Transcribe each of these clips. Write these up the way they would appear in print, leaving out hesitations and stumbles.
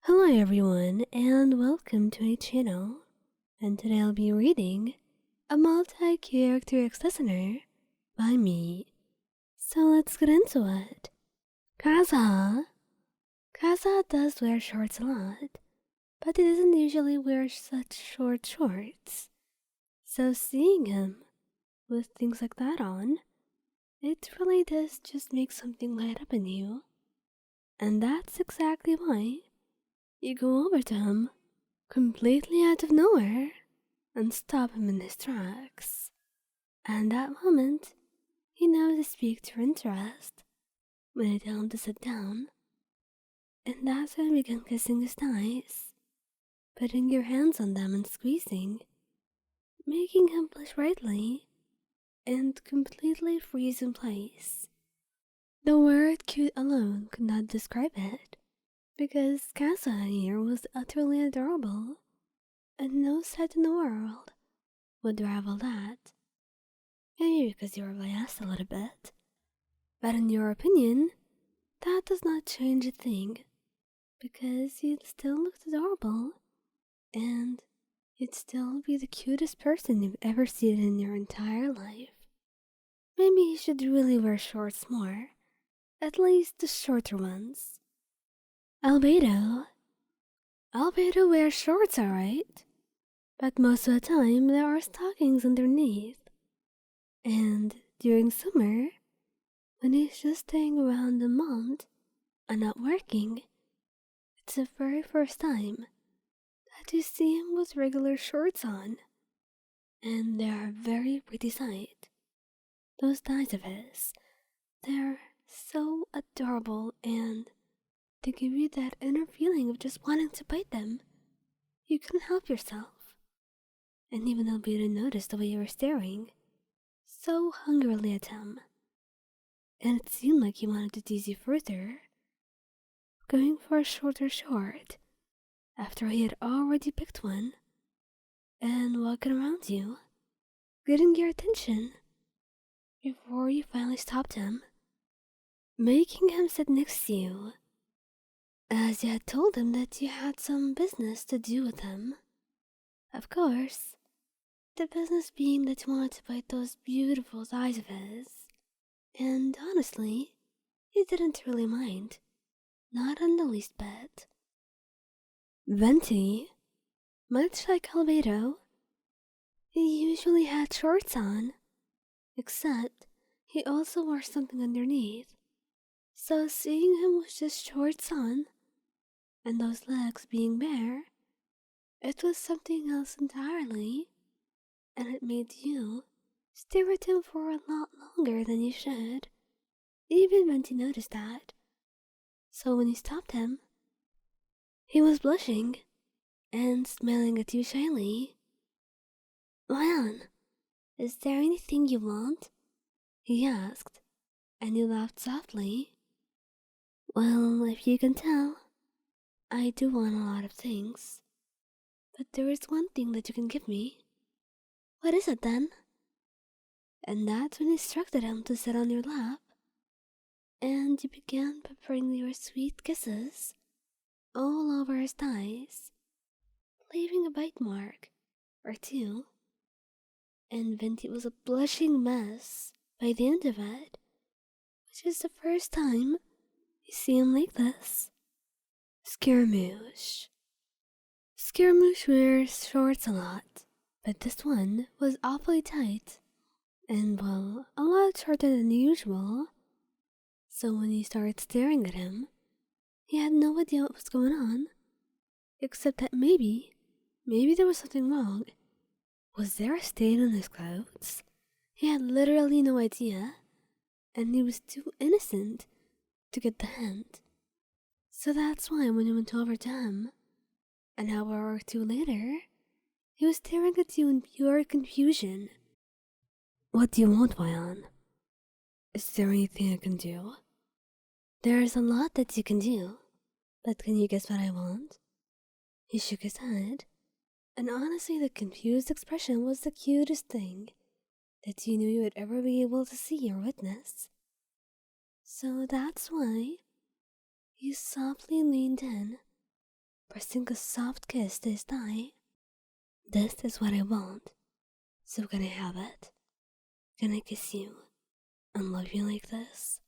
Hello everyone and welcome to my channel, and today I'll be reading a multi-character listener by me. So let's get into it. Kazuha. Kazuha does wear shorts a lot, but he doesn't usually wear such short shorts. So seeing him with things like that on, it really does just make something light up in you. And that's exactly why you go over to him completely out of nowhere and stop him in his tracks. And that moment, you know to speak to your interest when I tell him to sit down. And that's when we begin kissing his thighs, putting your hands on them and squeezing, making him blush brightly and completely freeze in place. The word cute alone could not describe it, because Kazuha here was utterly adorable, and no sight in the world would rival that. Maybe because you were biased a little bit, but in your opinion, that does not change a thing, because you'd still look adorable, and you'd still be the cutest person you've ever seen in your entire life. Maybe you should really wear shorts more, at least the shorter ones. Albedo. Albedo wears shorts, alright, but most of the time there are stockings underneath. And during summer, when he's just staying around a month and not working, it's the very first time that you see him with regular shorts on, and they are a very pretty sight. Those thighs of his, they're so adorable, and they give you that inner feeling of just wanting to bite them. You couldn't help yourself. And even Albedo noticed the way you were staring so hungrily at him. And it seemed like he wanted to tease you further, going for a shorter short after he had already picked one and walking around you, getting your attention before you finally stopped him, making him sit next to you, as you had told him that you had some business to do with him. Of course, the business being that you wanted to bite those beautiful thighs of his, and honestly, he didn't really mind, not in the least bit. Venti, much like Albedo, he usually had shorts on, except he also wore something underneath. So seeing him with just shorts on, and those legs being bare, it was something else entirely, and it made you stare at him for a lot longer than you should. Even Venti noticed that. So when you stopped him, he was blushing and smiling at you shyly. "Lion, is there anything you want?" he asked, and you laughed softly. "Well, if you can tell, I do want a lot of things, but there is one thing that you can give me." "What is it then?" And that's when you instructed him to sit on your lap, and you began peppering your sweet kisses all over his thighs, leaving a bite mark or two. And Venti was a blushing mess by the end of it, which is the first time you see him like this. Scaramouche. Scaramouche wears shorts a lot, but this one was awfully tight, and well, a lot shorter than usual. So when you started staring at him, he had no idea what was going on, except that maybe there was something wrong. Was there a stain on his clothes? He had literally no idea, and he was too innocent to get the hint. So that's why when you went over to him, an hour or two later, he was staring at you in pure confusion. "What do you want, Vion? Is there anything I can do?" "There's a lot that you can do, but can you guess what I want?" He shook his head, and honestly the confused expression was the cutest thing that you knew you would ever be able to see or witness. So that's why you softly leaned in sink a soft kiss to his thigh. This is what I want. So can I have it? Can I kiss you and love you like this?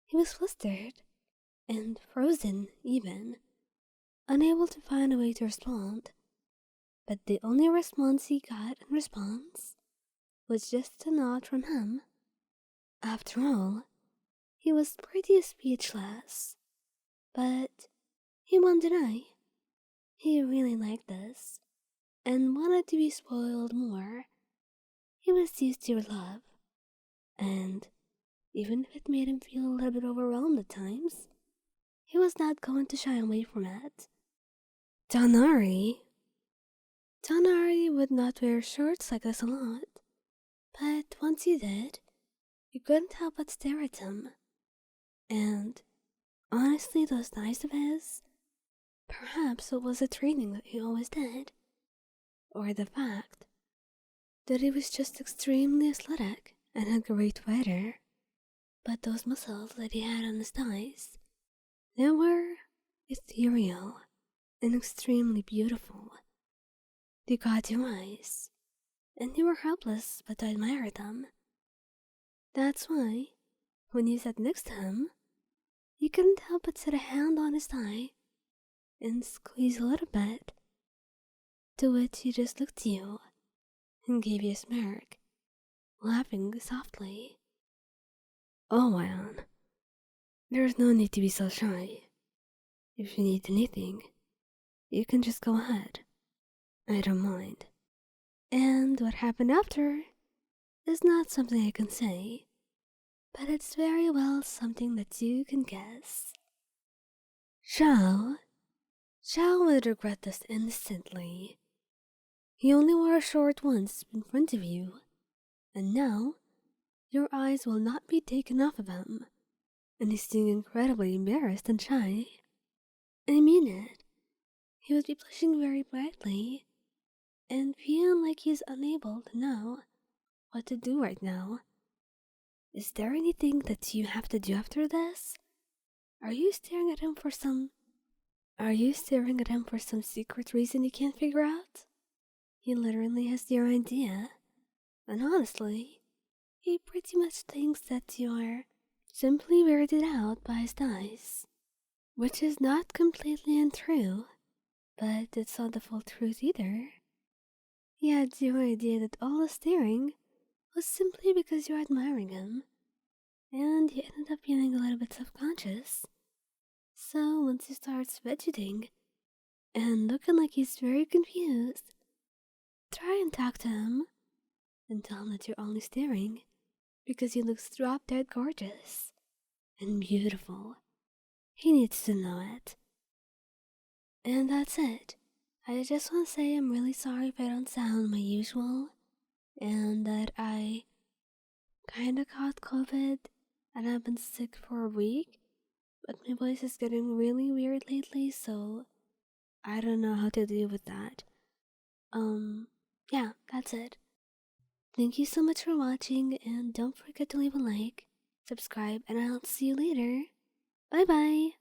He was flustered and frozen even, unable to find a way to respond. But the only response he got in response was just a nod from him. After all, he was pretty speechless. But he won't deny he really liked this and wanted to be spoiled more. He was used to your love, and even if it made him feel a little bit overwhelmed at times, he was not going to shy away from it. Tighnari would not wear shorts like this a lot, but once he did, you couldn't help but stare at him. And honestly, those eyes of his, perhaps it was the training that he always did, or the fact that he was just extremely athletic and a great fighter. But those muscles that he had on his thighs, they were ethereal and extremely beautiful. They caught your eyes, and you were helpless but to admire them. That's why, when you sat next to him, you couldn't help but set a hand on his thigh and squeeze a little bit, to which he just looked at you and gave you a smirk, laughing softly. Oh, Anne, there's no need to be so shy. If you need anything, you can just go ahead. I don't mind. And what happened after is not something I can say, but it's very well something that you can guess. Xiao would regret this instantly. He only wore a short once in front of you, and now your eyes will not be taken off of him, and he's being incredibly embarrassed and shy. I mean it. He would be blushing very brightly, and feeling like he's unable to know what to do right now. Is there anything that you have to do after this? Are you staring at him for some secret reason you can't figure out? He literally has your idea, and honestly, he pretty much thinks that you are simply weirded out by his eyes, which is not completely untrue, but it's not the full truth either. He had your idea that all the staring was simply because you're admiring him, and he ended up feeling a little bit self-conscious. So once he starts fidgeting and looking like he's very confused, try and talk to him and tell him that you're only staring because he looks drop-dead gorgeous and beautiful. He needs to know it. And that's it. I just want to say I'm really sorry if I don't sound my usual, and that I kinda caught COVID and I've been sick for a week, but my voice is getting really weird lately, so I don't know how to deal with that. Yeah, that's it. Thank you so much for watching, and don't forget to leave a like, subscribe, and I'll see you later. Bye bye!